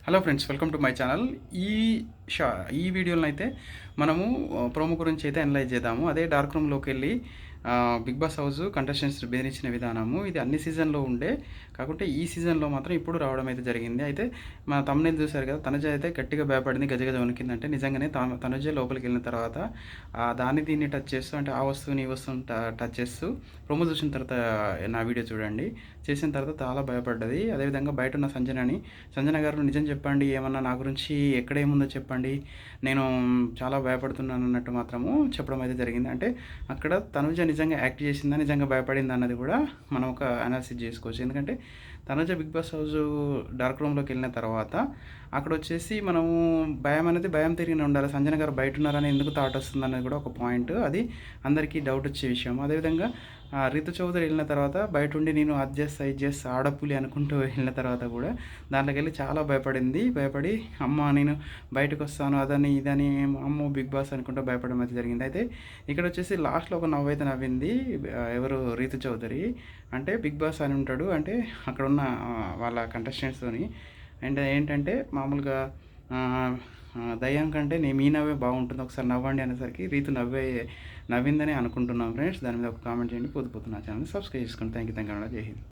Hello friends, welcome to my channel. ఈ షా ఈ వీడియోలో అయితే మనము ప్రోమో గురించి అయితే అనలైజ్ చేద్దాము. అదే డార్క్ రూమ్లోకి వెళ్ళి బిగ్ బాస్ హౌస్ కంటెస్టెంట్స్ బెదిరించిన విధానము ఇది అన్ని సీజన్లో ఉండే, కాకుంటే ఈ సీజన్లో మాత్రం ఇప్పుడు రావడం అయితే జరిగింది. అయితే మన తమ్ముని చూశారు కదా, తనుజ అయితే గట్టిగా భయపడింది, గజగజ వణికిందంటే నిజంగానే తనుజ లోపలికి వెళ్ళిన తర్వాత దాన్ని దీన్ని టచ్ చేస్తూ, అంటే ఆ వస్తువుని ఈ వస్తువుని టచ్ చేస్తూ ప్రోమో చూసిన తర్వాత నా వీడియో చూడండి. చేసిన తర్వాత చాలా భయపడ్డది. అదేవిధంగా బయట ఉన్న సంజన గారు నిజం చెప్పండి, ఏమన్నా నా గురించి ఎక్కడేముందో చెప్పండి, నేను చాలా భయపడుతున్నాను అన్నట్టు మాత్రము చెప్పడం అయితే జరిగింది. అంటే అక్కడ తనుజ నిజంగా యాక్ట్ చేసిందా, నిజంగా భయపడిందా అన్నది కూడా మనం ఒక అనాలిసిస్ చేసుకోవచ్చు. ఎందుకంటే Tanuja Bigg Boss house dark రూమ్లోకి వెళ్ళిన తర్వాత అక్కడ వచ్చేసి మనము భయం అనేది భయం తిరిగిన ఉండాలి. సంజన గారు బయట ఉన్నారని ఎందుకు థాట్ వస్తుంది అనేది కూడా ఒక పాయింట్, అది అందరికీ డౌట్ వచ్చే విషయం. అదేవిధంగా రితు చౌదరి వెళ్ళిన తర్వాత బయట ఉండి నేను అది చేస్తా ఇది చేస్తా ఆడపులి అనుకుంటూ వెళ్ళిన తర్వాత కూడా దాంట్లోకి వెళ్ళి చాలా భయపడి అమ్మ నేను బయటకు వస్తాను అదని ఇదని అమ్మో బిగ్ బాస్ అనుకుంటూ భయపడడం అయితే జరిగింది. అయితే ఇక్కడ వచ్చేసి లాస్ట్లో ఒక నవ్వు అయితే నవ్వింది. ఎవరు, రీతు చౌదరి. అంటే బిగ్ బాస్ అని ఉంటాడు, అంటే అక్కడ ఉన్న వాళ్ళ కంటెస్టెంట్స్తోని. అండ్ ఏంటంటే మామూలుగా దయ్యం కంటే మీ నవ్వే బాగుంటుంది, ఒకసారి నవ్వండి అనేసరికి రీతు నవ్విందని అనుకుంటున్నాం ఫ్రెండ్స్. దాని మీద ఒక కామెంట్ చేయండి. పొద్దు నా ఛానల్ సబ్స్క్రైబ్ చేసుకోండి. Thank you. జై హింద్.